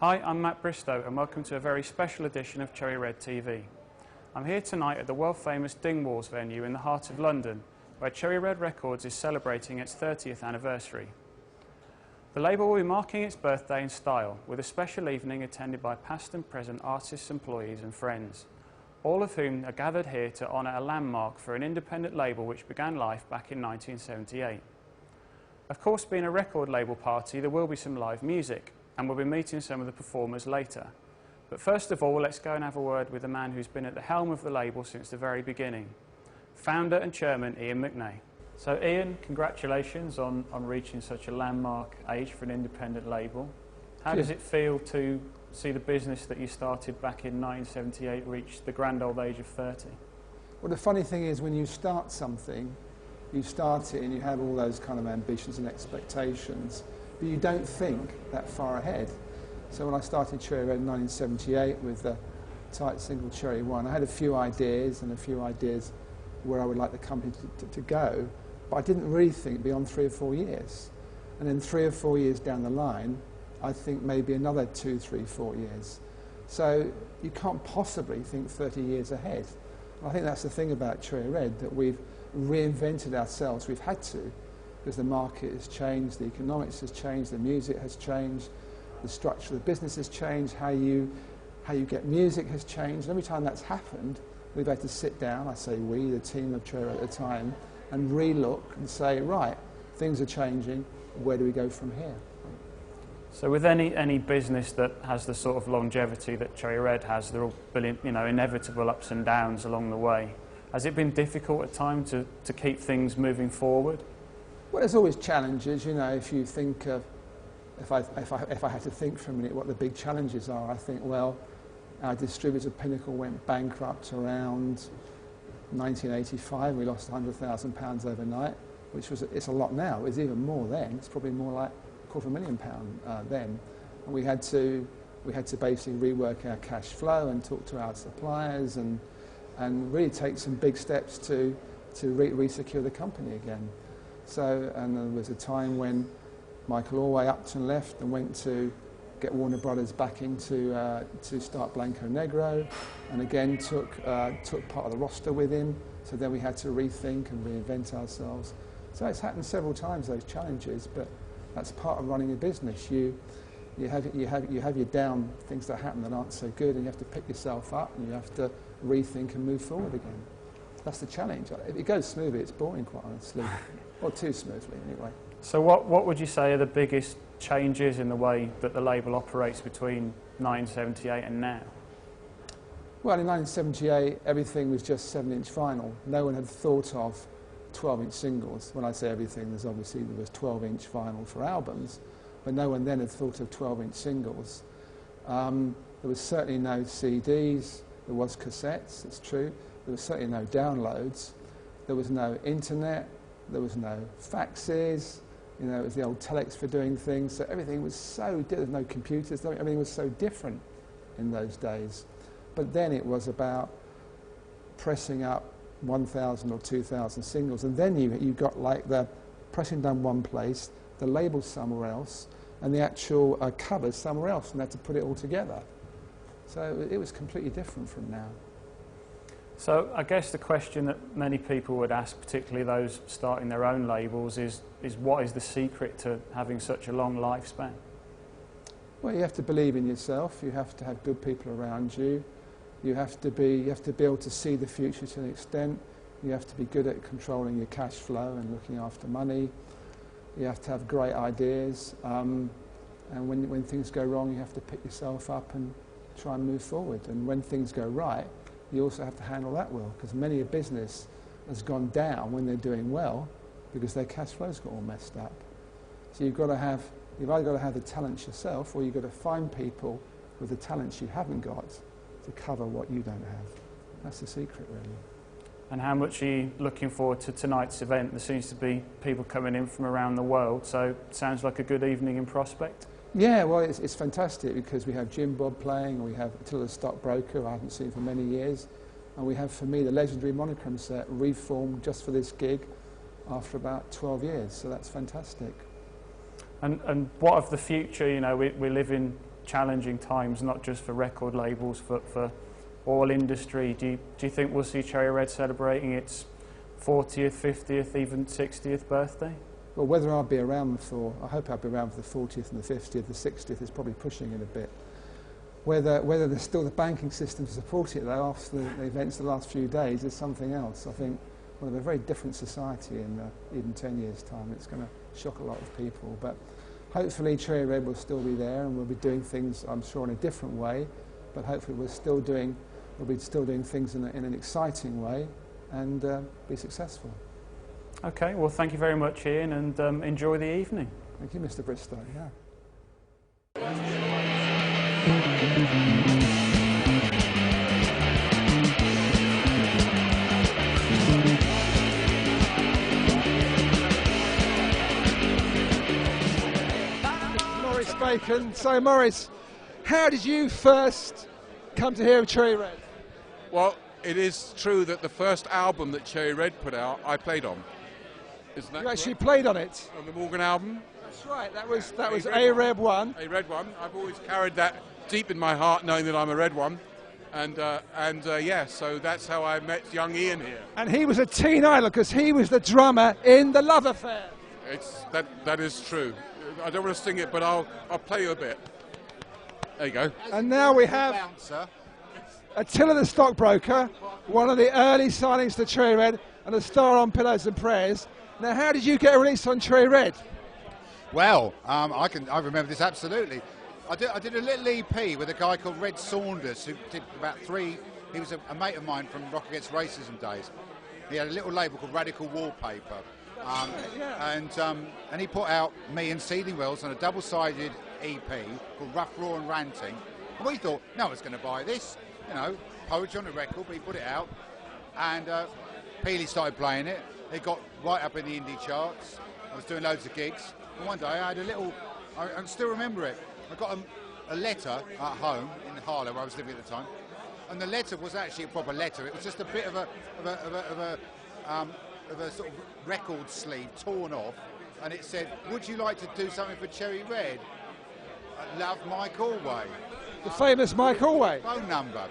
Hi, I'm Matt Bristow and welcome to a very special edition of Cherry Red TV. I'm here tonight at the world-famous Dingwalls venue in the heart of London, where Cherry Red Records is celebrating its 30th anniversary. The label will be marking its birthday in style, with a special evening attended by past and present artists, employees and friends, all of whom are gathered here to honour a landmark for an independent label which began life back in 1978. Of course, being a record label party, there will be some live music, and we'll be meeting some of the performers later. But first of all, let's go and have a word with the man who's been at the helm of the label since the very beginning, founder and chairman Ian McNay. So Ian, congratulations on reaching such a landmark age for an independent label. How does it feel to see the business that you started back in 1978 reach the grand old age of 30? Well, the funny thing is, when you start something, you start it and you have all those kind of ambitions and expectations, but you don't think that far ahead. So when I started Cherry Red in 1978 with the tight single Cherry 1, I had a few ideas where I would like the company to go, but I didn't really think beyond 3 or 4 years. And then 3 or 4 years down the line, I think maybe another 2, 3, 4 years. So you can't possibly think 30 years ahead. And I think that's the thing about Cherry Red, that we've reinvented ourselves. We've had to, because the market has changed, the economics has changed, the music has changed, the structure of the business has changed, how you get music has changed. And every time that's happened, we've had to sit down, I say we, the team of Cherry at the time, and re-look and say, right, things are changing, where do we go from here? So with any business that has the sort of longevity that Cherry Red has, there will be, inevitable ups and downs along the way. Has it been difficult at times to keep things moving forward? Well, there's always challenges. If you think of, if I had to think for a minute what the big challenges are, I think, well, our distributor Pinnacle went bankrupt around 1985. We lost £100,000 overnight, which was, it's a lot now. It's even more then. It's probably more like £250,000 then. And we had to basically rework our cash flow and talk to our suppliers and really take some big steps to re-secure the company again. So, and there was a time when Michael Allway Upton left and went to get Warner Brothers backing to start Blanco Negro, and again took part of the roster with him. So then we had to rethink and reinvent ourselves. So it's happened several times, those challenges, but that's part of running a business. You have your down things that happen that aren't so good, and you have to pick yourself up and you have to rethink and move forward again. That's the challenge. If it goes smoothly, it's boring, quite honestly. Or too smoothly, anyway. So what would you say are the biggest changes in the way that the label operates between 1978 and now? Well, in 1978, everything was just 7-inch vinyl. No one had thought of 12-inch singles. When I say everything, there was 12-inch vinyl for albums, but no one then had thought of 12-inch singles. There was certainly no CDs. There was cassettes, it's true. There was certainly no downloads. There was no internet. There was no faxes. It was the old telex for doing things. So everything was so different. There was no computers. Everything was so different in those days. But then it was about pressing up 1,000 or 2,000 singles, and then you got like the pressing done one place, the label somewhere else, and the actual covers somewhere else, and they had to put it all together. So it was completely different from now. So I guess the question that many people would ask, particularly those starting their own labels, is what is the secret to having such a long lifespan? Well, you have to believe in yourself. You have to have good people around you. You have to be able to see the future to an extent. You have to be good at controlling your cash flow and looking after money. You have to have great ideas. And when things go wrong, you have to pick yourself up and try and move forward. And when things go right, you also have to handle that well, because many a business has gone down when they're doing well because their cash flow's got all messed up. So you've either got to have the talents yourself, or you've got to find people with the talents you haven't got to cover what you don't have. That's the secret, really. And how much are you looking forward to tonight's event? There seems to be people coming in from around the world, so it sounds like a good evening in prospect. Yeah, well, it's fantastic because we have Jim Bob playing, we have Attila the Stockbroker, I haven't seen for many years, and we have, for me, the legendary Monogram set reformed just for this gig after about 12 years, so that's fantastic. And what of the future? We live in challenging times, not just for record labels, but for all industry. Do you think we'll see Cherry Red celebrating its 40th, 50th, even 60th birthday? Well, whether I'll be around for, I hope I'll be around for the 40th and the 50th, the 60th is probably pushing it a bit. Whether there's still the banking system to support it, though, after the events of the last few days is something else. I think we'll have a very different society in even 10 years' time. It's going to shock a lot of people. But hopefully Cherry Red will still be there, and we'll be doing things, I'm sure, in a different way. But hopefully we'll be still doing things in an exciting way and be successful. Okay, well, thank you very much, Ian, and enjoy the evening. Thank you, Mr. Bristow. Yeah. Maurice Bacon. So, Maurice, how did you first come to hear of Cherry Red? Well, it is true that the first album that Cherry Red put out, I played on. Isn't that You actually correct? played on it? On the Morgan album. That's right. That was A Red One. A Red One. I've always carried that deep in my heart, knowing that I'm a Red One. And yeah, so that's how I met young Ian here. And he was a teen idol because he was the drummer in The Love Affair. That is true. I don't want to sing it, but I'll play you a bit. There you go. And now we have Attila the Stockbroker, one of the early signings to Cherry Red, and a star on Pillows and Prayers. Now, how did you get a release on Cherry Red? Well, I remember this absolutely. I did a little EP with a guy called Red Saunders, who did about 3. He was a mate of mine from Rock Against Racism days. He had a little label called Radical Wallpaper, and he put out me and Seething Wells on a double-sided EP called Rough, Raw and Ranting. And we thought, no one's going to buy this, you know, poetry on the record, but he put it out, and Peely started playing it. It got right up in the indie charts. I was doing loads of gigs, and one day I had a little, I can still remember it, I got a letter at home in Harlow, where I was living at the time, and the letter was actually a proper letter. It was just a bit of a sort of record sleeve torn off, and it said, "Would you like to do something for Cherry Red? Love, Mike Allway." The famous Mike Allway. Phone number.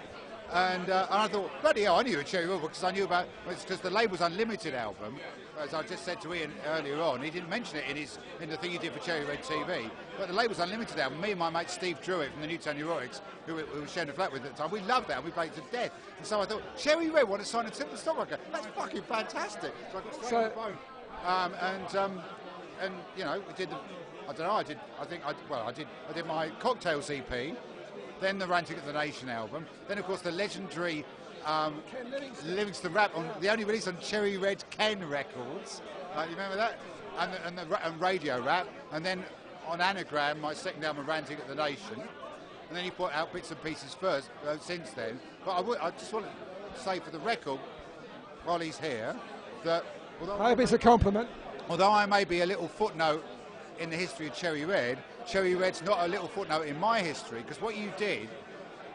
And I thought, bloody hell, I knew a Cherry Red because I knew about, because the label's Unlimited album, as I just said to Ian earlier on. He didn't mention it in the thing he did for Cherry Red TV, but the label's Unlimited album. Me and my mate Steve Druitt from the Newtown Neurotics, who we were sharing a flat with at the time, we loved that and we played it to death. And so I thought, Cherry Red want to sign a Attila the Stockbroker. That's fucking fantastic. So I got straight on the phone. And you know, we did I did my Cocktails EP, then the Ranting at the Nation album, then of course the legendary Livingston Rap, on the only release on Cherry Red Ken Records. You remember that? And Radio Rap, and then on Anagram, my second album, Ranting at the Nation, and then he put out bits and pieces first. Since then, but I just want to say for the record, while he's here, that I hope it's a compliment. Although I may be a little footnote in the history of Cherry Red's not a little footnote in my history, because what you did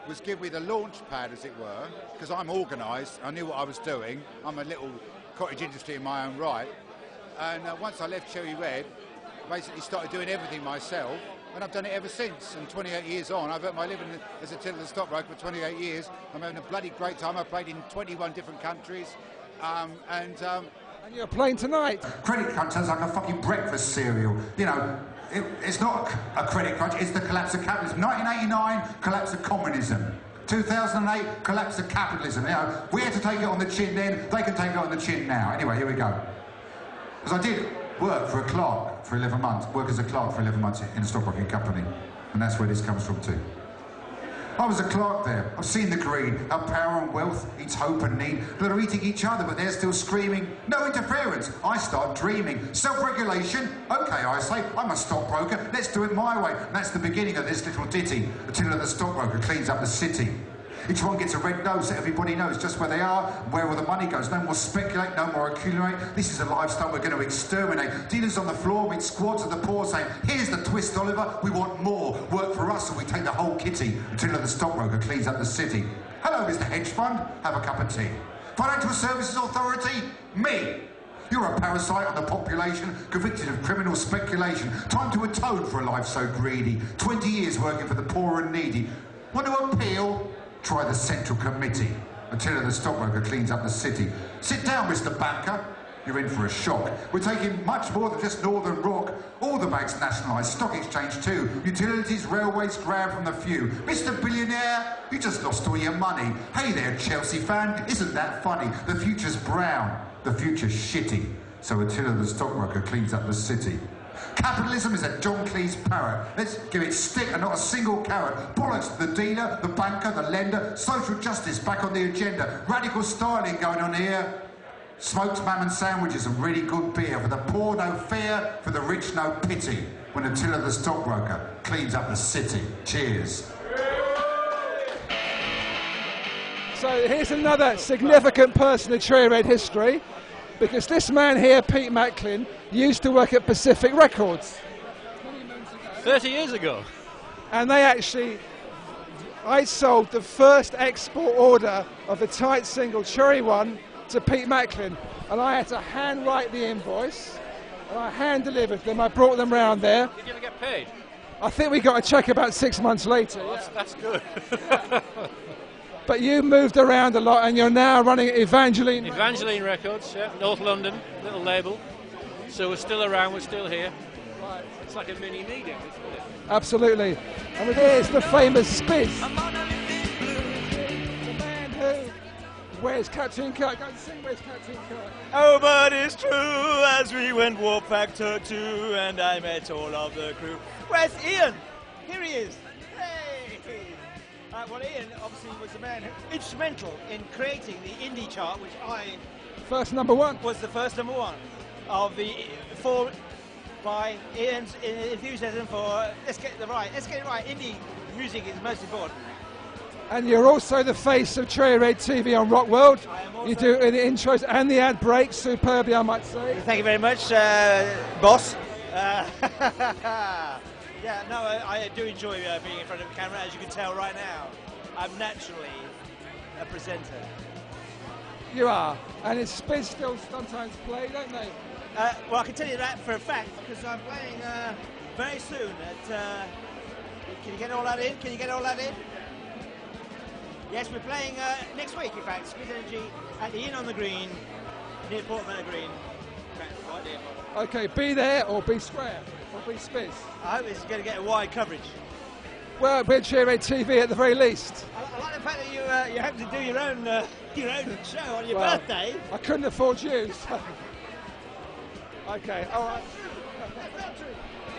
was give me the launch pad, as it were, because I'm organised, I knew what I was doing, I'm a little cottage industry in my own right, and once I left Cherry Red, basically started doing everything myself, and I've done it ever since, and 28 years on, I've earned my living as a Attila the Stockbroker for 28 years, I'm having a bloody great time, I've played in 21 different countries, and you're playing tonight. Credit crunch sounds like a fucking breakfast cereal. You know, it's not a credit crunch, it's the collapse of capitalism. 1989, collapse of communism. 2008, collapse of capitalism. You know, we had to take it on the chin then, they can take it on the chin now. Anyway, here we go. Because I did work for a clerk for 11 months, work as a clerk for 11 months in a stockbroking company. And that's where this comes from too. I was a clerk there. I've seen the greed, how power and wealth eats hope and need, that are eating each other, but they're still screaming, no interference. I start dreaming. Self-regulation? Okay, I say, I'm a stockbroker, let's do it my way. And that's the beginning of this little ditty. Attila the Stockbroker cleans up the city. Each one gets a red nose so everybody knows just where they are, where all the money goes. No more speculate, no more accumulate. This is a lifestyle we're going to exterminate. Dealers on the floor with squads of the poor saying, here's the twist, Oliver, we want more. Work for us or we take the whole kitty. Attila the Stockbroker cleans up the city. Hello, Mr. Hedge Fund, have a cup of tea. Financial Services Authority, me. You're a parasite on the population, convicted of criminal speculation. Time to atone for a life so greedy. 20 years working for the poor and needy. Want to appeal? Try the Central Committee. Attila the stockbroker cleans up the city. Sit down, Mr. Banker. You're in for a shock. We're taking much more than just Northern Rock. All the banks nationalised, stock exchange too. Utilities, railways, grab from the few. Mr. Billionaire, you just lost all your money. Hey there, Chelsea fan, isn't that funny? The future's brown, the future's shitty. So Attila the stockbroker cleans up the city. Capitalism is a John Cleese parrot. Let's give it stick and not a single carrot. Bollocks to the dealer, the banker, the lender. Social justice back on the agenda. Radical styling going on here. Smoked mammon sandwiches and really good beer. For the poor, no fear. For the rich, no pity. When Attila the stockbroker cleans up the city. Cheers. So here's another significant person in Cherry Red history, because this man here, Pete Macklin, used to work at Pacific Records 30 years ago. And I sold the first export order of the tight single Cherry One to Pete Macklin, and I had to hand write the invoice and I hand delivered them. I brought them round there. Did you ever get paid? I think we got a cheque about 6 months later. Oh, that's good. But you moved around a lot and you're now running Evangeline. Evangeline Records, yeah, North London, little label. So we're still around, we're still here. Right. It's like a mini meeting, isn't it? Absolutely. And here's the famous Spiz. The man who wears Captain Kirk. Go and sing Where's Captain Kirk. Oh, but it's true, as we went Warp Factor 2, and I met all of the crew. Where's Ian? Here he is. Hey! Well, Ian obviously was the man instrumental in creating the indie chart, which First number one. was the first number one of the four by Ian's enthusiasm for let's get it right. Indie music is most important. And you're also the face of Cherry Red TV on Rock World. You do the intros and the ad breaks superbly, I might say. Thank you very much, boss. Yeah, no, I do enjoy being in front of the camera, as you can tell right now. I'm naturally a presenter. You are. And it's Spiz still sometimes play, don't they? Well, I can tell you that for a fact, because I'm playing very soon at... can you get all that in? Can you get all that in? Yes, we're playing next week, in fact, Spiz Energy at the Inn on the Green, near Portman Green. Right near. Okay, be there or be square, or be Spiz. I hope it's going to get a wide coverage. Well, we're Cherry Red TV at the very least. I like the fact that you have to do your own show on your birthday. I couldn't afford you. So. Okay, all right.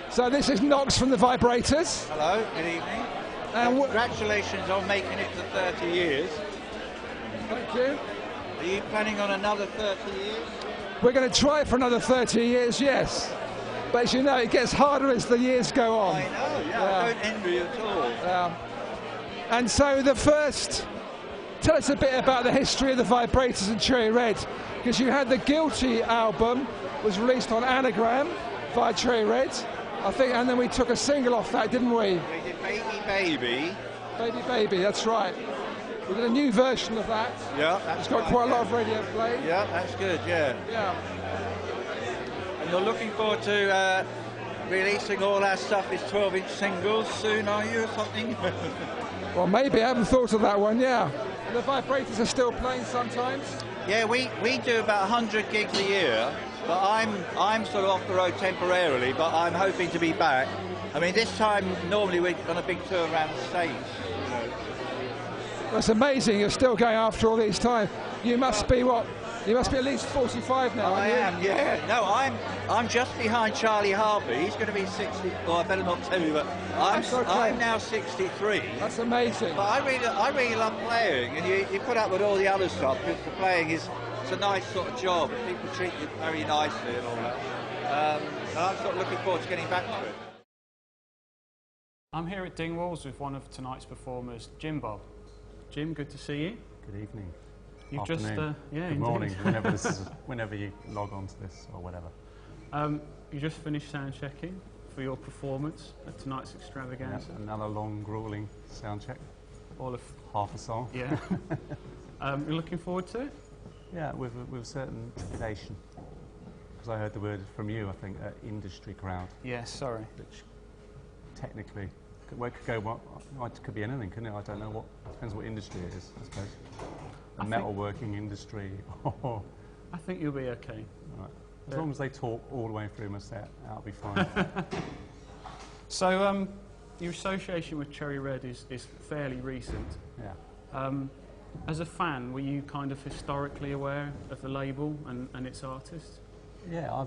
So this is Knox from the Vibrators. Hello, good evening. And congratulations on making it to 30 years. Thank you. Are you planning on another 30 years? We're going to try it for another 30 years, yes. But as you know, it gets harder as the years go on. I know, yeah. I don't envy you at all. And so tell us a bit about the history of the Vibrators and Cherry Red, because you had the Guilty album, was released on Anagram by Cherry Red, I think, and then we took a single off that, didn't we? We did Baby Baby. Baby Baby, that's right. We did a new version of that. Yeah, that's It's got quite a lot of radio play. Yeah, that's good, yeah. Yeah. And you're looking forward to releasing all our stuff as 12-inch singles soon, are you, or something? Well, maybe. I haven't thought of that one, yeah. The Vibrators are still playing sometimes? Yeah, we do about 100 gigs a year, but I'm sort of off the road temporarily, but I'm hoping to be back. I mean, this time, normally we're on a big tour around the States, you know. That's amazing, you're still going after all these time. You must be what? You must be at least 45 now. I am, yeah. No, I'm just behind Charlie Harvey. He's going to be 60. Well, I better not tell you, but I'm now 63. That's amazing. But I really love playing, and you put up with all the other stuff because the playing it's a nice sort of job. People treat you very nicely and all that. And I'm sort of looking forward to getting back to it. I'm here at Dingwalls with one of tonight's performers, Jim Bob. Jim, good to see you. Good evening. You've Afternoon. Good morning, whenever you log on to this or whatever. You just finished sound checking for your performance at tonight's extravaganza. Yeah, another long, grueling sound check. All of half a song. Yeah. You're looking forward to it? Yeah, with a certain trepidation. because I heard the word from you, I think, industry crowd, Yes, sorry. which technically, well, it could go, it could be anything, couldn't it? I don't know what, depends what industry it is, I suppose. The metalworking industry, or... I think you'll be okay. Right. As long as they talk all the way through my set, that'll be fine. So, your association with Cherry Red is fairly recent. Yeah. As a fan, were you kind of historically aware of the label and its artists? Yeah,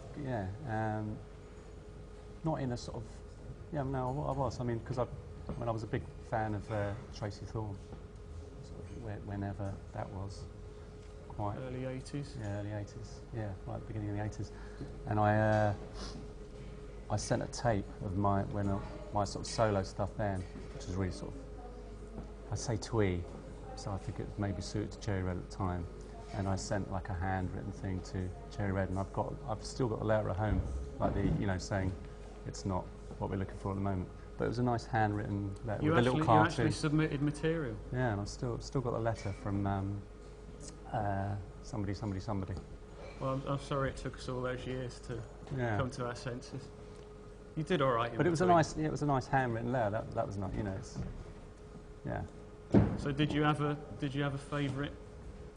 not in a sort of... Yeah, no, I was. I mean, because when I was a big fan of Tracy Thorn, sort of whenever that was. Quite early 80s? Yeah, early 80s. Yeah, right at the beginning of the 80s. And I sent a tape of my sort of solo stuff then, which was really sort of, I say twee, so I think it maybe suited to Cherry Red at the time. And I sent like a handwritten thing to Cherry Red, and I've still got a letter at home, like saying it's not what we're looking for at the moment. But it was a nice handwritten letter with a little cartoon. You actually submitted material? Yeah, and I've still got a letter from somebody. Well, I'm sorry it took us all those years to come to our senses. You did all right. But it was a nice handwritten letter. That was nice. Yeah. So did you have a favourite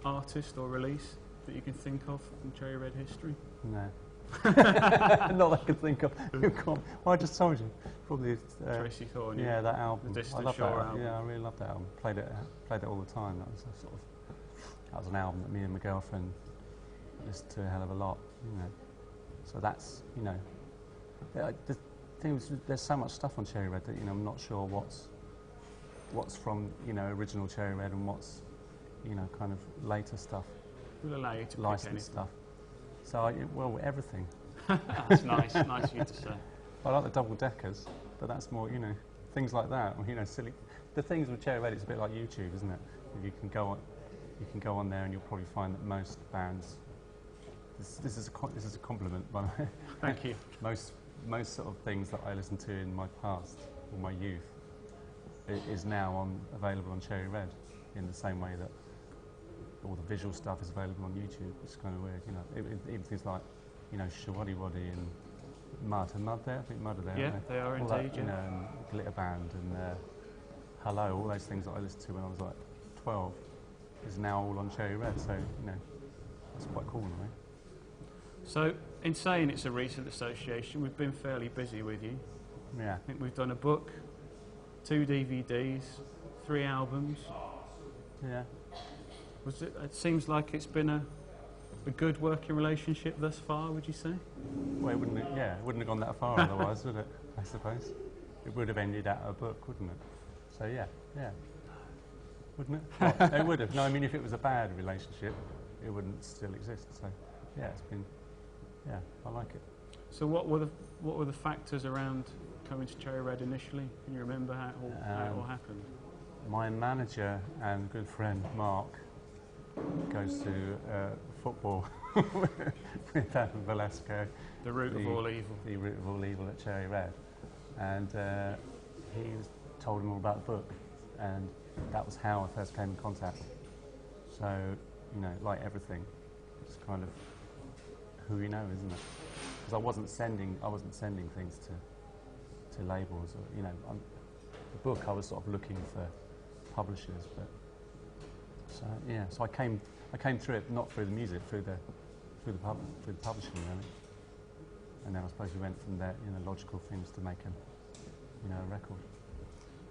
artist or release that you can think of in Cherry Red history? No. Not that I can think of. Well, I just told you. Probably Tracy Thorn. Yeah, that album. The Distant I love Shore that album. Yeah, I really loved that album. Played it all the time. That was an album that me and my girlfriend listened to a hell of a lot. So that's the thing is, there's so much stuff on Cherry Red that I'm not sure what's from original Cherry Red and what's kind of later stuff. We'll allow you to licensed stuff. So everything. That's nice of you to say. I like the double deckers, but that's more things like that. Silly. The things with Cherry Red, it's a bit like YouTube, isn't it? You can go on there and you'll probably find that most bands. This is a compliment, by the way. Thank you. Most sort of things that I listened to in my past or my youth is now available on Cherry Red in the same way that all the visual stuff is available on YouTube. It's kind of weird, even things like Shawaddy Waddy and Mud. And Mud there, I think Mud are there. Yeah, they are all indeed. That, and Glitter Band and Hello, all those things that I listened to when I was like 12 is now all on Cherry Red. So that's quite cool, right? So, in saying it's a recent association, we've been fairly busy with you. Yeah. I think we've done a book, 2 DVDs, 3 albums. Yeah. It seems like it's been a good working relationship thus far, would you say? Well, it wouldn't have gone that far otherwise, would it? I suppose. It would have ended at a book, wouldn't it? So, yeah. Wouldn't it? Well, it would have. No, I mean, if it was a bad relationship, it wouldn't still exist. So, yeah, it's been... Yeah, I like it. So what were the factors around coming to Cherry Red initially? Can you remember how it all happened? My manager and good friend Mark goes to football with Adam Velasco. The root of all evil. The root of all evil at Cherry Red. And he told him all about the book, and that was how I first came in contact. So, like everything, it's kind of who you know, isn't it? Because I wasn't sending things to labels, or the book I was sort of looking for publishers, but so I came through it not through the music, through the publishing really, and then I suppose we went from there, logical things to make a record.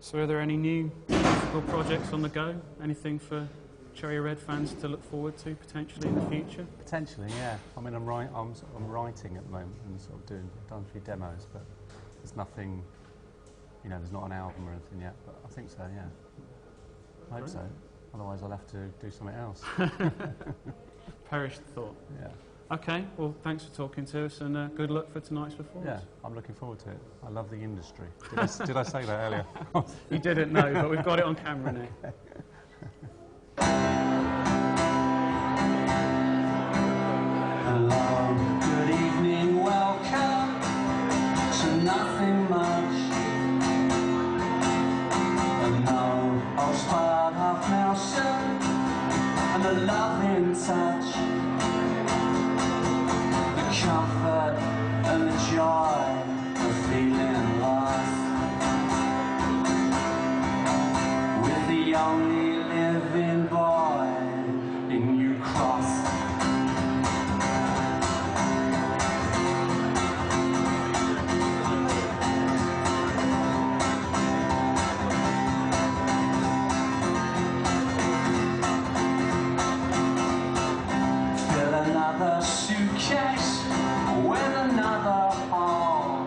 So are there any new musical projects on the go? Anything for Cherry Red fans to look forward to potentially in the future? Potentially, yeah. I mean, I'm writing at the moment and sort of done a few demos, but there's nothing, there's not an album or anything yet. But I think so, yeah. I hope so. Otherwise, I'll have to do something else. Perished thought. Yeah. Okay. Well, thanks for talking to us, and good luck for tonight's performance. Yeah, I'm looking forward to it. I love the industry. Did I say that earlier? You didn't know, but we've got it on camera now. Okay. Hello, good evening, welcome to nothing much. And no, I'll start off now, sir, and a loving touch. The comfort the only living boy in New Cross. Fill another suitcase with another haul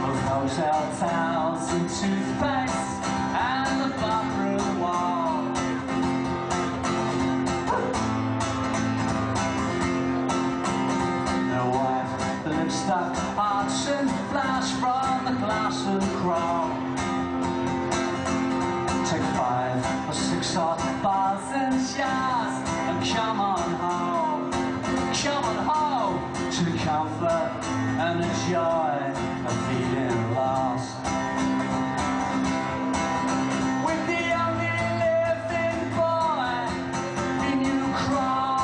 of hotel towels and toothpaste and the bathroom wall. The wife, the lipstick, arch and flash from the glass and crawl. Take 5 or 6 hot bars and showers and come on home to the comfort and the joy of feeling lost. With the only living boy in New Cross.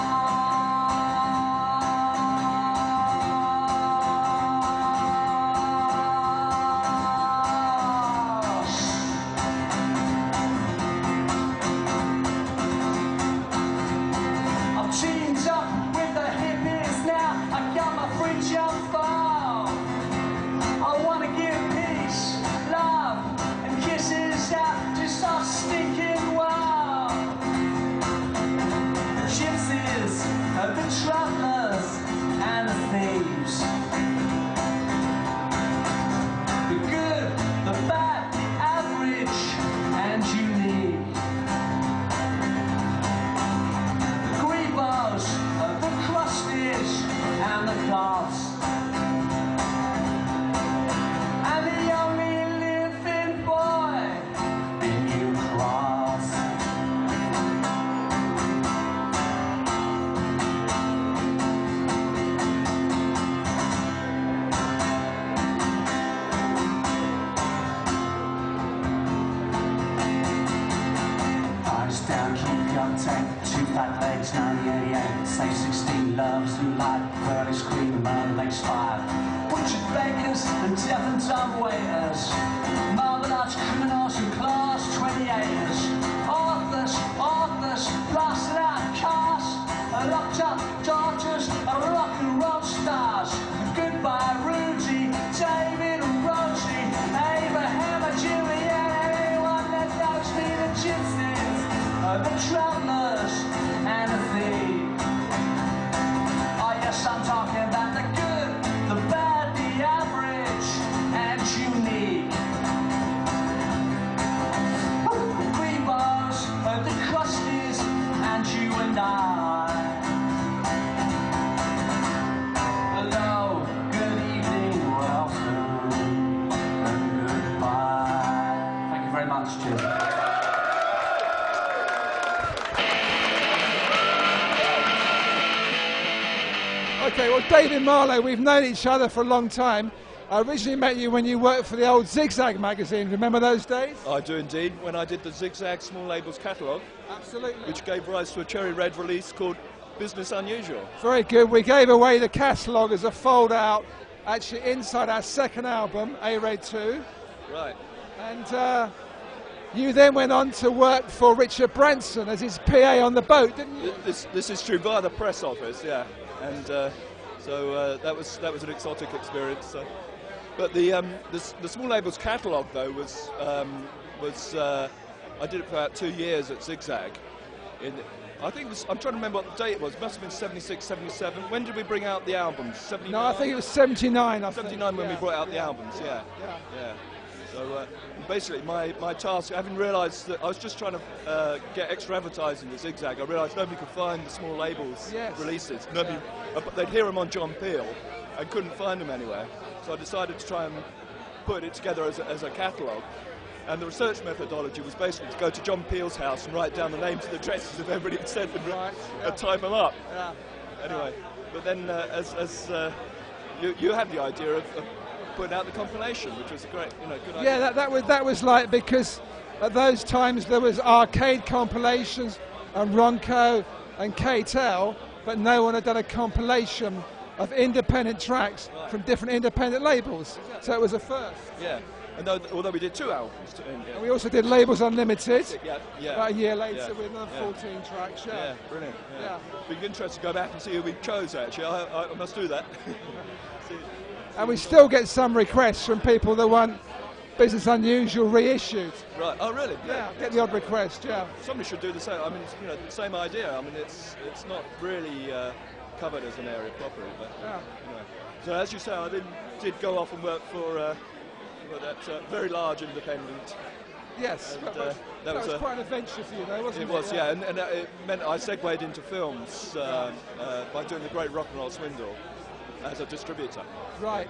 I'm teamed up with the hippies now. I got my free jump ball. I wanna give peace, love, and kisses out to some stinking wall. The gypsies, the travelers, and the thieves. The good, the bad, the average, and unique. The Grebos, the crusties, and the goths. And the only living boy in New Cross. Eyes down, keep contact. 2 fat legs, 1988. Say 16 loves who like curly scream, Mermaid 5. Butchered bakers and deaf and dumb waiters. Marble arch criminals and class 28ers. Authors, blasted out cars. Locked up daughters of rock and roll stars. Goodbye, Rudy, David and Rosie, Abraham and Juliet, anyone that knows me, the gypsies, the travelers, and the thieves. Oh yes, I'm talking about the good, the bad, the average, and unique. The Grebos, the crusties, and you and I. Hello, good evening, welcome, and goodbye. Thank you very much, Jim. Okay, well, David Marlowe, we've known each other for a long time. I originally met you when you worked for the old Zigzag magazine. Remember those days? I do indeed, when I did the Zigzag Small Labels catalogue. Absolutely. Which gave rise to a Cherry Red release called Business Unusual. Very good. We gave away the catalogue as a fold-out, actually inside our second album, A-Raid 2. Right. And you then went on to work for Richard Branson as his PA on the boat, didn't you? This is true, via the press office, yeah. And so that was an exotic experience. But the Small Labels catalogue, though, was I did it for about 2 years at Zigzag. I think I'm trying to remember what the date was. It must have been 76, 77. When did we bring out the albums? 79? No, I think it was 79. 79 when we brought out the albums, yeah. So basically my task, having realised that I was just trying to get extra advertising at Zigzag, I realised nobody could find the Small Labels releases. Nobody, they'd hear them on John Peel and couldn't find them anywhere. So I decided to try and put it together as a catalogue. And the research methodology was basically to go to John Peel's house and write down the names and addresses of everybody had sent and type them up. Yeah. Anyway, but then you had the idea of putting out the compilation, which was a great, good idea. Yeah, that was like, because at those times there was arcade compilations and Ronco and K-Tel, but no one had done a compilation of independent tracks from different independent labels. So it was a first. Yeah. And although we did 2 albums. And we also did Labels Unlimited. Yeah. About a year later Yeah. with another 14 tracks. Yeah, brilliant. Yeah. Be interested to go back and see who we chose. Actually, I must do that. And we still get some requests from people that want Business Unusual reissued. Right. Oh, really? Yeah. Get the odd request. Yeah. Somebody should do the same. I mean, the same idea. I mean, it's not really covered as an area properly, but anyway. So as you say, I did go off and work for that very large independent. Yes, and, that was quite an adventure for you, though, wasn't it? It was, yeah, and it meant I segued into films by doing The Great Rock and Roll Swindle as a distributor. Right.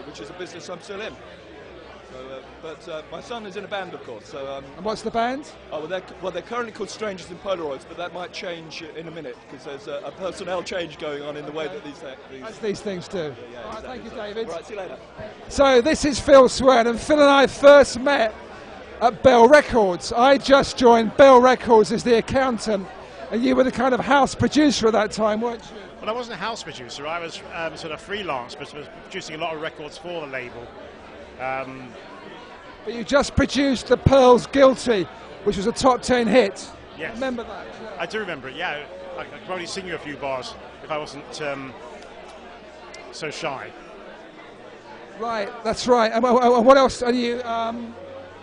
Which is a business I'm still in. But my son is in a band, of course. So. And what's the band? Oh, they're currently called Strangers in Polaroids, but that might change in a minute because there's a personnel change going on in the way that these. As these things do. Yeah, All right, exactly. thank you, David. All right, see you later. So this is Phil Swern, and Phil and I first met at Bell Records. I just joined Bell Records as the accountant, and you were the kind of house producer at that time, weren't you? Well, I wasn't a house producer. I was sort of freelance, but was producing a lot of records for the label. But you just produced The Pearls Guilty, which was a top 10 hit. Yes. Remember that? Yeah. I do remember it, yeah. I could probably sing you a few bars if I wasn't so shy. Right, that's right. And what else are you...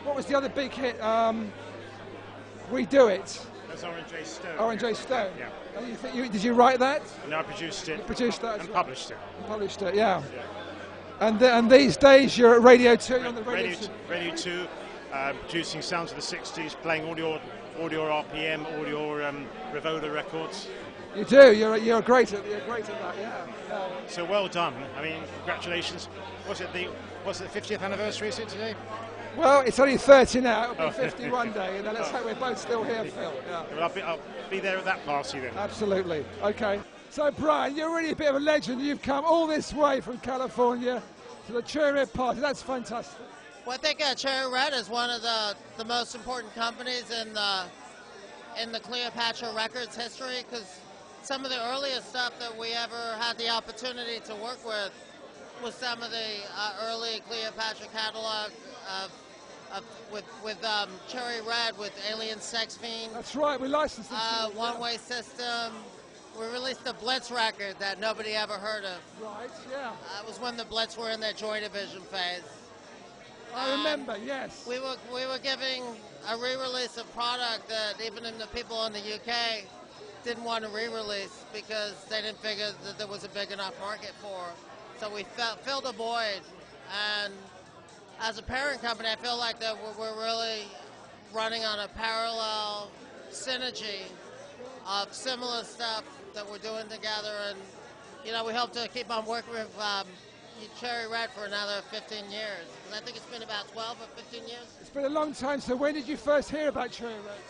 what was the other big hit? We Do It. That's Orange J. Stone. Orange J. Stone. Yeah. And did you write that? No, I produced it. You produced that and published it. Published it, yeah. And these days you're at Radio 2, you're on the Radio 2. Radio 2, producing sounds of the 60s, playing all your RPM, all your Revola records. You do, you're great at that, yeah. So well done. I mean, congratulations. What's it, the 50th anniversary, is it today? Well, it's only 30 now, it'll be 50 one day, and then let's hope we're both still here, Phil. Yeah. Well, I'll be there at that party then. Absolutely, okay. So, Brian, you're really a bit of a legend. You've come all this way from California to the Cherry Red Party. That's fantastic. Well, I think Cherry Red is one of the most important companies in the Cleopatra Records history, because some of the earliest stuff that we ever had the opportunity to work with was some of the early Cleopatra catalog with Cherry Red, with Alien Sex Fiend. That's right, we licensed it. One Way System. We released the Blitz record that nobody ever heard of. Right, yeah. It was when the Blitz were in their Joy Division phase. I remember, yes. We were giving a re-release of product that even the people in the UK didn't want to re-release because they didn't figure that there was a big enough market for. So we filled a void, and as a parent company, I feel like that we're really running on a parallel synergy of similar stuff that we're doing together, and we hope to keep on working with Cherry Red for another 15 years. And I think it's been about 12 or 15 years. It's been a long time. So when did you first hear about Cherry Red?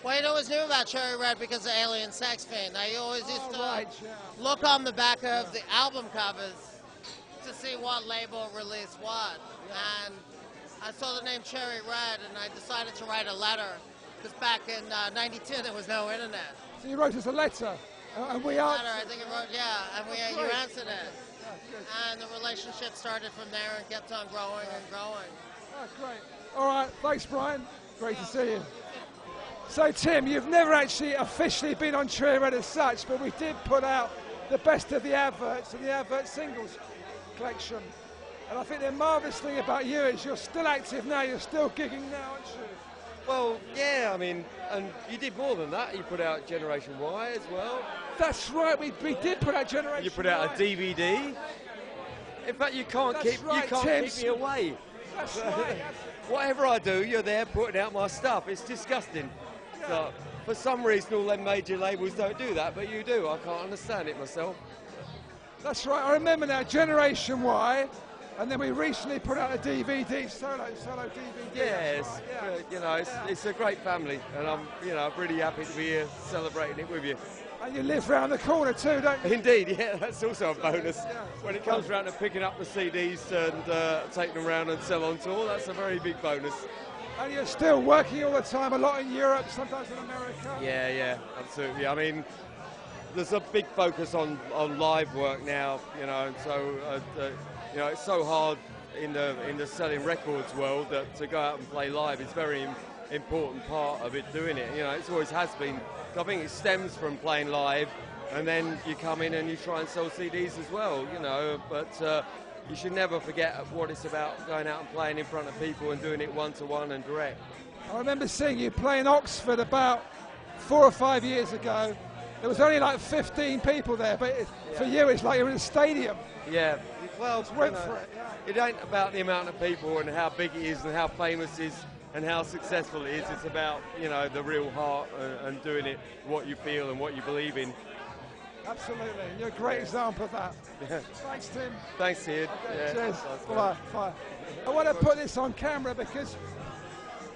Well, I always knew about Cherry Red because of Alien Sex Fiend. I always used to look on the back of the album covers to see what label released what. And I saw the name Cherry Red, and I decided to write a letter, because back in '92 there was no internet. So you wrote us a letter, and we answered. I think it wrote, and you answered it. And the relationship started from there and kept on growing and growing. Oh, great. All right, thanks, Brian. Great to see you. So, Tim, you've never actually officially been on Cherry Red as such, but we did put out the best of the adverts and the advert singles collection. And I think the marvellous thing about you is you're still active now, you're still gigging now, aren't you? Well, yeah, I mean, and you did more than that. You put out Generation Y as well. That's right, we did put out Generation Y. You put out a DVD. In fact, you can't keep me away. That's right. Whatever I do, you're there putting out my stuff. It's disgusting. Yeah. So, for some reason, all them major labels don't do that, but you do. I can't understand it myself. That's right. I remember now, Generation Y, and then we recently put out a DVD, solo DVD. Yes, it's a great family, and I'm really happy to be here celebrating it with you. And you live round the corner too, don't you? Indeed, yeah, that's also a bonus. When it comes round to picking up the CDs and taking them around and sell on tour, that's a very big bonus. And you're still working all the time, a lot in Europe, sometimes in America. Yeah, absolutely. I mean, there's a big focus on live work now, and so You know, it's so hard in the selling records world that to go out and play live is very important part of it, doing it. You know, it always has been. I think it stems from playing live, and then you come in and you try and sell CDs as well, you know, but you should never forget what it's about, going out and playing in front of people and doing it one-to-one and direct. I remember seeing you play in Oxford about 4 or 5 years ago. There was only like 15 people there, but for you it's like you're in a stadium. Yeah, well, Just went for it. It ain't about the amount of people and how big it is and how famous it is and how successful it is. It's about, you know, the real heart and doing it, what you feel and what you believe in. Absolutely. You're a great example of that. Yeah. Thanks, Tim. Thanks, Sid. Okay, Yeah, cheers. that's Bye. Bye. I want to put this on camera because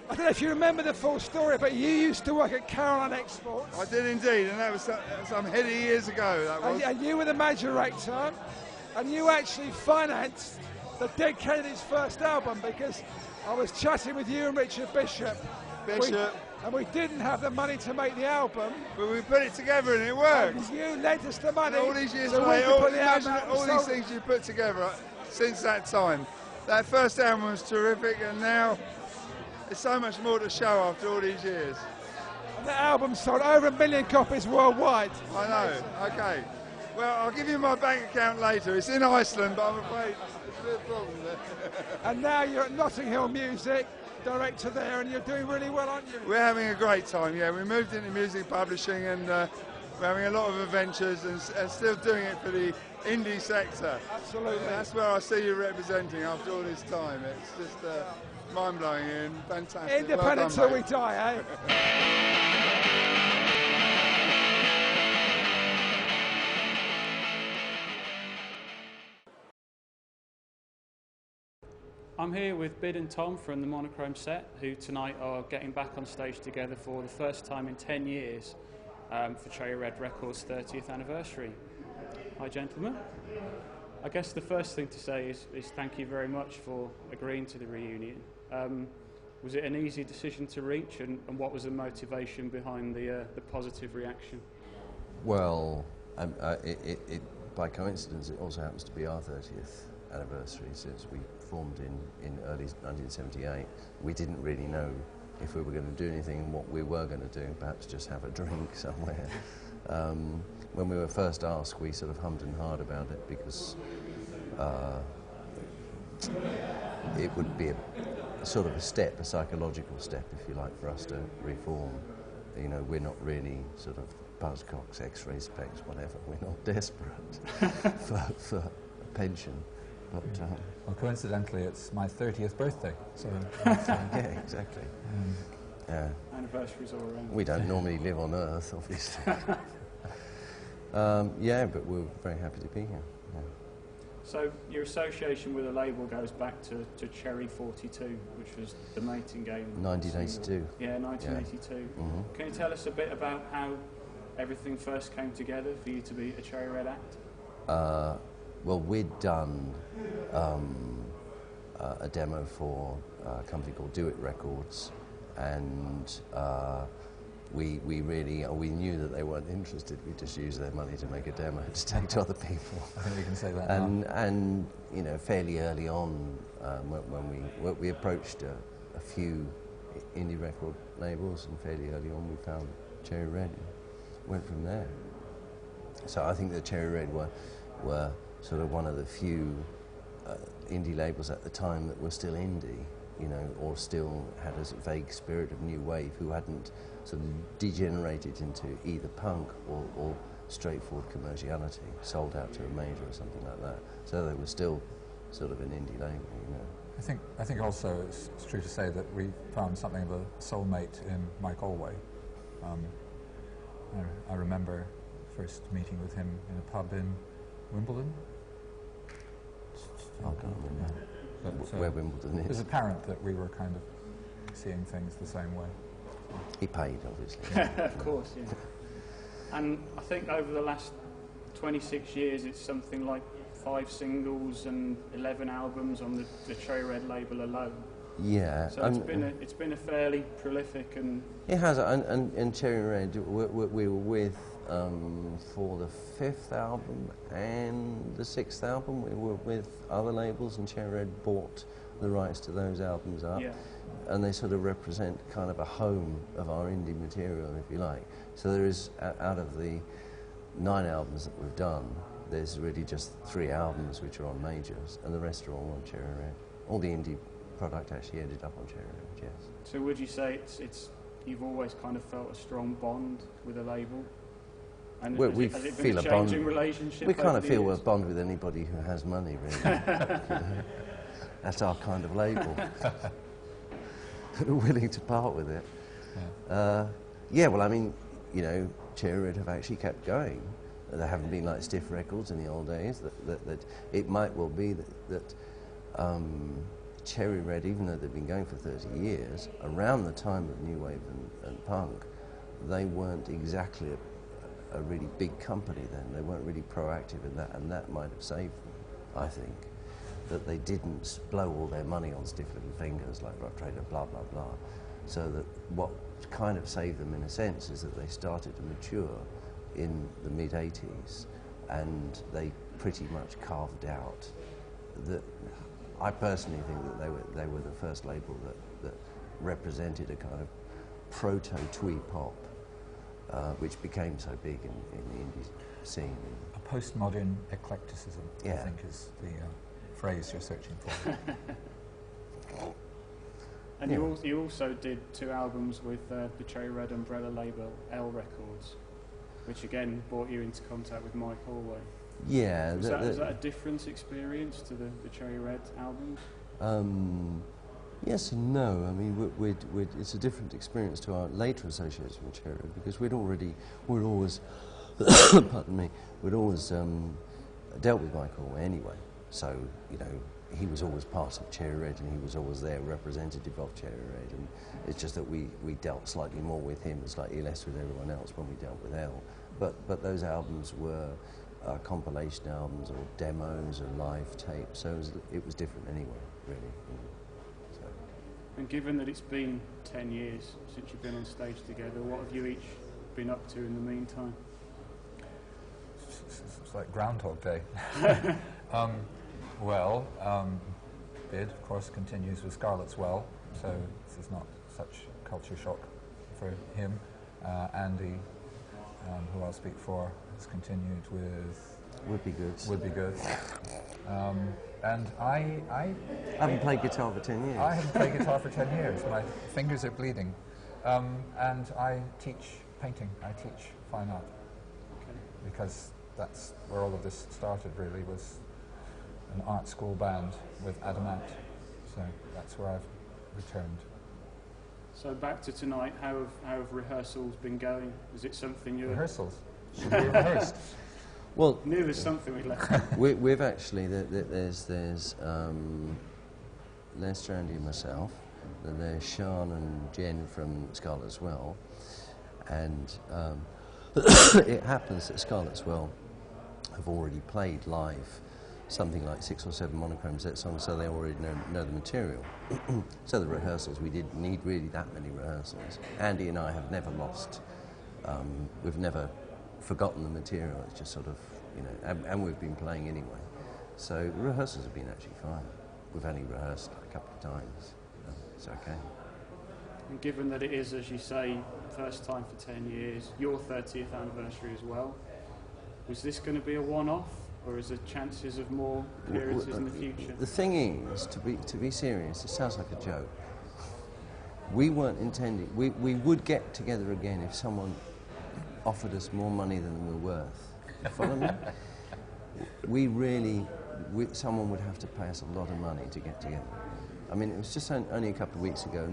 I don't know if you remember the full story, but you used to work at Caroline Exports. I did indeed, and that was some heady years ago. That was. And you were the major director, and you actually financed the Dead Kennedys' first album, because I was chatting with you and Richard Bishop. And we didn't have the money to make the album. But we put it together and it worked. And you lent us the money. And all these years so later, all these things things you put together since that time. That first album was terrific, and now there's so much more to show after all these years. And the album sold over 1 million copies worldwide. I know, okay. Well, I'll give you my bank account later. It's in Iceland, but I'm afraid there's a bit of a problem there. And now you're at Notting Hill Music, director there, and you're doing really well, aren't you? We're having a great time, yeah. We moved into music publishing, and we're having a lot of adventures and still doing it for the indie sector. Absolutely. And that's where I see you representing after all this time. It's just mind-blowing and fantastic. Independent till we die, eh? I'm here with Bid and Tom from the Monochrome set, who tonight are getting back on stage together for the first time in 10 years for Cherry Red Records' 30th anniversary. Hi, gentlemen. I guess the first thing to say is thank you very much for agreeing to the reunion. Was it an easy decision to reach, and what was the motivation behind the positive reaction? Well, by coincidence, it also happens to be our 30th anniversary since we formed in early 1978. We didn't really know if we were going to do anything and what we were going to do, perhaps just have a drink somewhere. When we were first asked, we sort of hummed and hawed about it because it would be a sort of a step, a psychological step, if you like, for us to reform. You know, we're not really sort of buzzcocks, X-ray specs, whatever. We're not desperate for a pension. But, well, coincidentally, it's my 30th birthday, so yeah, exactly. Anniversaries all around. We don't normally live on Earth, obviously. Yeah, but we're very happy to be here. Yeah. So your association with the label goes back to Cherry 42, which was the mating game. 1982. Yeah, 1982. Yeah. Mm-hmm. Can you tell us a bit about how everything first came together for you to be a Cherry Red act? Well, we'd done a demo for a company called Do It Records, and we knew that they weren't interested. We just used their money to make a demo to take to other people. I think we can say that. And you know, fairly early on, when we approached a few indie record labels, and fairly early on we found Cherry Red. Went from there. So I think that Cherry Red were sort of one of the few indie labels at the time that were still indie, you know, or still had a vague spirit of new wave, who hadn't sort of degenerated into either punk or straightforward commerciality, sold out to a major or something like that. So they were still sort of an indie label, you know. I think also it's true to say that we found something of a soulmate in Mike Allway. I remember first meeting with him in a pub in Wimbledon. I can't remember. But, where Wimbledon is. It was apparent that we were kind of seeing things the same way. He paid, obviously. Of course, yeah. And I think over the last 26 years, it's something like 5 singles and 11 albums on the Cherry Red label alone. Yeah. So it's been a fairly prolific and... It has, and Cherry Red, we were with, for the 5th album and the 6th album, we were with other labels, and Cherry Red bought the rights to those albums up. Yeah. And they sort of represent kind of a home of our indie material, if you like. So there is, out of the 9 albums that we've done, there's really just 3 albums which are on majors, and the rest are all on Cherry Red. All the indie product actually ended up on Cherry Red, yes. So would you say you've always kind of felt a strong bond with a label? And We has it feel been a bond. changing relationship? We kind of feel years? a bond with anybody who has money, really. You know? That's our kind of label. We're willing to part with it. Yeah, well, I mean, you know, Cherry Red have actually kept going. There haven't been like Stiff Records in the old days. That it might well be that Cherry Red, even though they've been going for 30 years, around the time of New Wave and Punk, they weren't exactly a really big company then. They weren't really proactive in that, and that might have saved them, I think. That they didn't blow all their money on Stiff Little Fingers like Rough Trader, blah, blah, blah. So that what kind of saved them in a sense is that they started to mature in the mid-80s, and they pretty much carved out that. I personally think that they were the first label that represented a kind of proto-twee pop, which became so big in the indie scene. A postmodern eclecticism, yeah. I think, is the phrase you're searching for. And you also did 2 albums with the Cherry Red umbrella label, L Records, which again brought you into contact with Mike Allway. Yeah. Was that a different experience to the Cherry Red albums? Yes and no. I mean, it's a different experience to our later association with Cherry Red, because we'd always, pardon me, we'd always dealt with Mike Allway anyway. So, you know, he was always part of Cherry Red, and he was always their representative of Cherry Red, and it's just that we dealt slightly more with him and slightly less with everyone else when we dealt with L. But those albums were compilation albums or demos or live tapes, so it was different anyway, really. So. And given that it's been 10 years since you've been on stage together, what have you each been up to in the meantime? It's like Groundhog Day. Bid, of course, continues with Scarlet's Well, so this is not such culture shock for him. Andy, who I'll speak for, has continued with Would Be Goods. Would Be Goods. And I haven't played guitar for 10 years. I haven't played guitar for 10 years. My fingers are bleeding. And I teach painting. I teach fine art. Okay. Because that's where all of this started, really, was an art school band with Adamant. So that's where I've returned. So back to tonight, how have rehearsals been going? Is it something you're... Rehearsals? Should we rehearsed? Well, knew there's something we'd left. We've actually, there's Lester, Andy and myself, then there's Sean and Jen from Scarlet's Well, and it happens that Scarlet's Well have already played live something like 6 or 7 Monochrome Zet songs, so they already know the material. So the rehearsals, we didn't need really that many rehearsals. Andy and I have never lost, we've never forgotten the material, it's just sort of, you know, and we've been playing anyway. So the rehearsals have been actually fine. We've only rehearsed a couple of times, it's okay. And given that it is, as you say, first time for 10 years, your 30th anniversary as well, was this going to be a one-off? Or is there chances of more appearances in the future? The thing is, to be serious, it sounds like a joke. We weren't intending, we would get together again if someone offered us more money than we're worth. You follow me? Someone would have to pay us a lot of money to get together. I mean, it was just only a couple of weeks ago,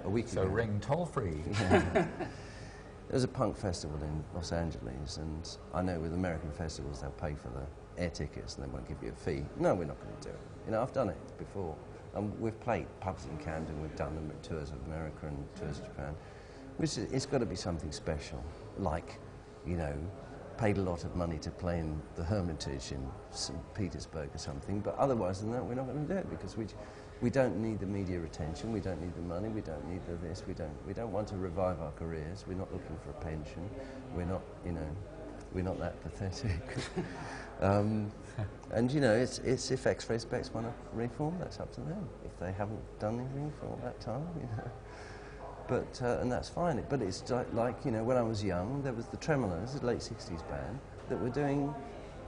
a week ago. So ring toll-free. Yeah. There's a punk festival in Los Angeles, and I know with American festivals they'll pay for the air tickets and they won't give you a fee. No, we're not going to do it. You know, I've done it before. We've played pubs in Camden, we've done them at tours of America and tours of Japan. It's got to be something special, like, you know, paid a lot of money to play in the Hermitage in St. Petersburg or something, but otherwise than that, we're not going to do it because we don't need the media attention, we don't need the money, we don't need the this, we don't want to revive our careers, we're not looking for a pension, we're not, you know, we're not that pathetic. And you know, it's if X-Ray Specs want to reform, that's up to them. If they haven't done anything for all that time, you know. But and that's fine. But it's like you know, when I was young, there was the Tremolos, a late '60s band, that were doing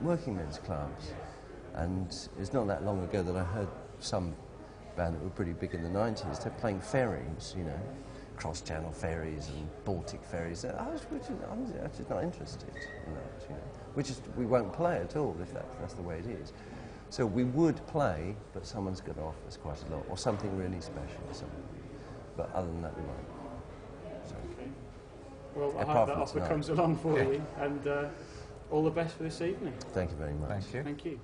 working men's clubs, and it's not that long ago that I heard some band that were pretty big in the '90s. They're playing ferries, you know, cross-channel ferries and Baltic ferries. I'm just not interested in that, you know. We won't play at all if that's the way it is. So we would play, but someone's going to offer us quite a lot, or something really special. But other than that, we won't. So. Okay. Well, I hope that offer comes along for you, and all the best for this evening. Thank you very much. Thank you. Thank you.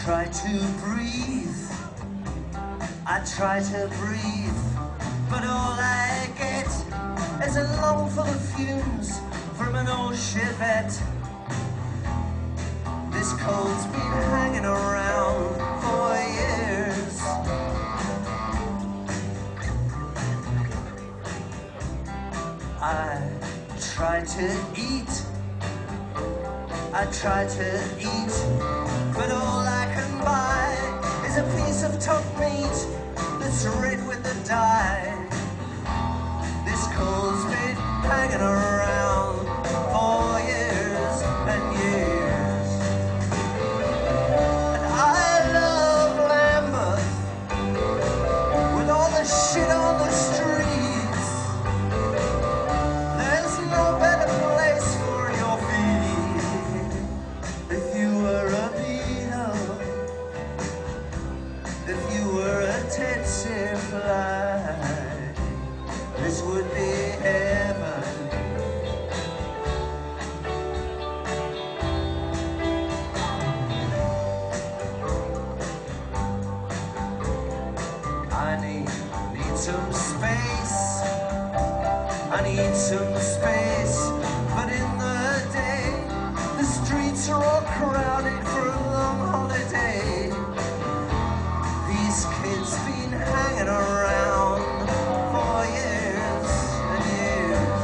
Try to breathe, I try to breathe, but all I get is a lungful of fumes from an old Chevette. This cold's been hanging around for years. I try to eat, I try to eat, but all I can buy is a piece of tough meat that's red with the dye. This coal's been hanging around for years and years. And I love Lambeth with all the shit on the streets. There's no better place for your feet. If you were a Beatle, if you were a tsetse fly, this would be heaven. I need some space, I need some space, but in the day, the streets are all crowded for a long holiday. These kids been hanging around for years and years.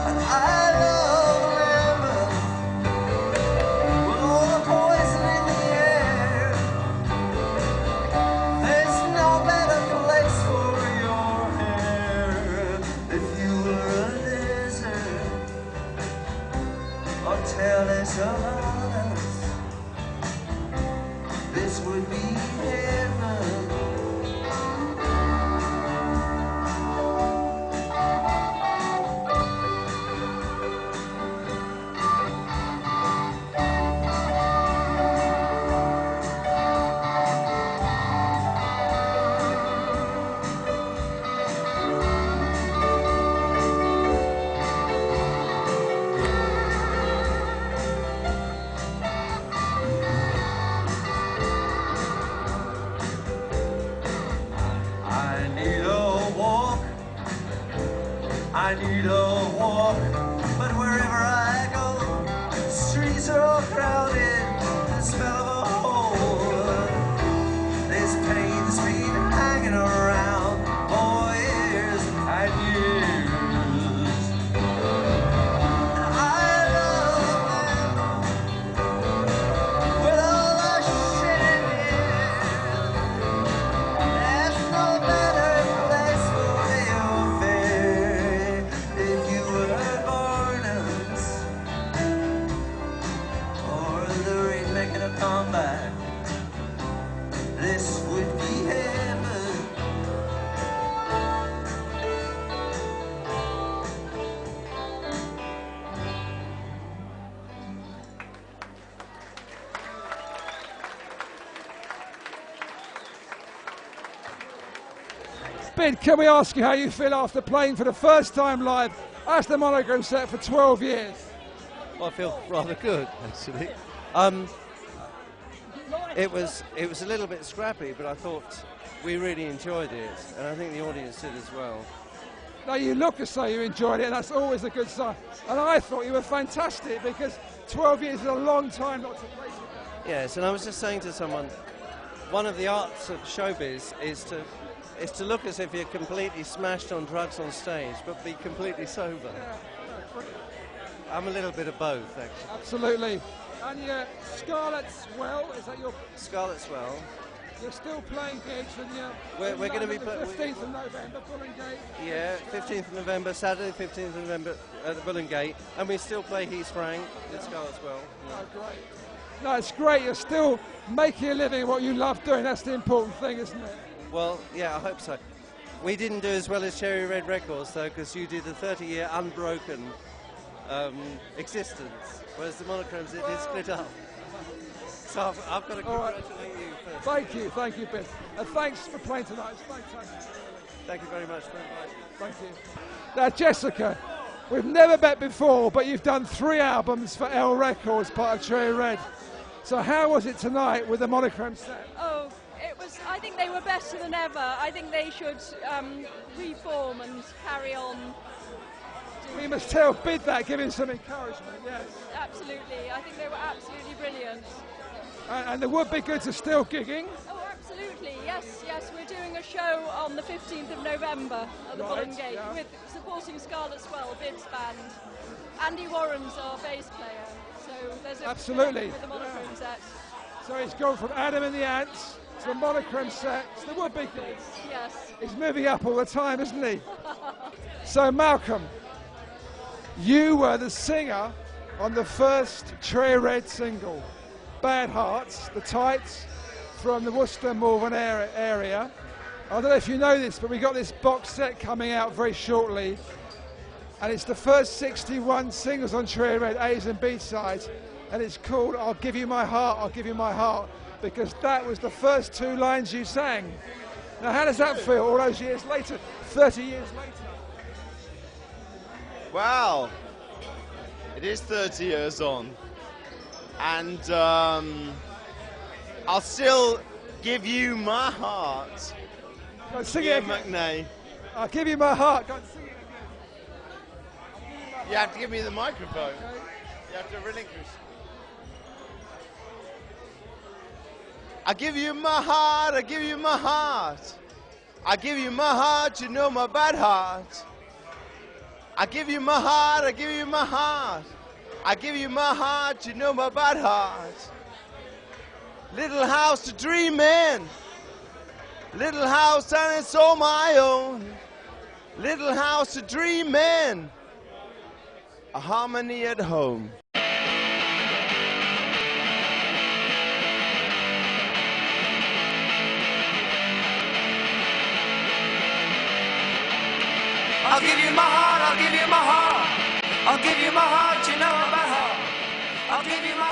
And I love Lambeth with all the poison in the air. There's no better place for your hair. If you were a lizard, or tell us about us, this would be heaven. I need a walk, but wherever I go, the streets are all crowded, the smell of a hole. This pain's been hanging around for years and years. And I love them with all the shit in here. There's no better place for your fare. If you were Barnum's or the rain making a comeback, this would be heaven. Ben, can we ask you how you feel after playing for the first time live as the Monogram set for 12 years? I feel rather good, actually. It was a little bit scrappy, but I thought we really enjoyed it, and I think the audience did as well. Now you look as though you enjoyed it, and that's always a good sign. And I thought you were fantastic, because 12 years is a long time not to play together. Yes, and I was just saying to someone, one of the arts of showbiz is to look as if you're completely smashed on drugs on stage, but be completely sober. Yeah. I'm a little bit of both, actually. Absolutely. And your Scarlet Swell, is that your... Scarlet Swell. You're still playing gigs, and we're going to be... 15th of November, Bull and Gate. Yeah, 15th of November, Saturday 15th of November at the Bull and Gate, and we still play Heath Sprang at Scarlet Swell. Yeah. Oh, great. No, it's great. You're still making a living at what you love doing. That's the important thing, isn't it? Well, yeah, I hope so. We didn't do as well as Cherry Red Records, though, because you did a 30-year unbroken existence, whereas the Monochromes did split up. So I've got to congratulate you first. Thank you, Ben. And thanks for playing tonight. It's fantastic. Thank you very much for inviting me. Thank you. Now, Jessica, we've never met before, but you've done 3 albums for L Records, part of Cherry Red. So how was it tonight with the Monochrome set? Oh, it was. I think they were better than ever. I think they should reform and carry on. We must tell Bid that, give him some encouragement, yes. Absolutely. I think they were absolutely brilliant. And the Would Be Goods are still gigging? Oh, absolutely. Yes, we're doing a show on the 15th of November at the Bull and Gate with supporting Scarlet Swell, Bid's band. Andy Warren's our bass player. So there's a absolutely with the Monochrome set. So he's gone from Adam and the Ants to the Monochrome set to the Would Be Goods. Yes. He's moving up all the time, isn't he? So Malcolm, you were the singer on the first Cherry Red single, Bad Hearts, the Tights, from the Worcester Malvern area. I don't know if you know this, but we got this box set coming out very shortly, and it's the first 61 singles on Cherry Red, A's and B sides, and it's called I'll Give You My Heart, I'll Give You My Heart, because that was the first 2 lines you sang. Now how does that feel all those years later, 30 years later? Wow, it is 30 years on, and I'll still give you my heart. Go sing it again. McNay. I'll give you my heart. Go sing it again. You have to give me the microphone. Okay. You have to relinquish. I give you my heart, I give you my heart. I give you my heart, you know my bad heart. I give you my heart, I give you my heart. I give you my heart, you know my bad heart. Little house to dream in. Little house and it's all my own. Little house to dream in. A harmony at home. I'll give you my heart, I'll give you my heart. I'll give you my heart, you know my heart. I'll give you my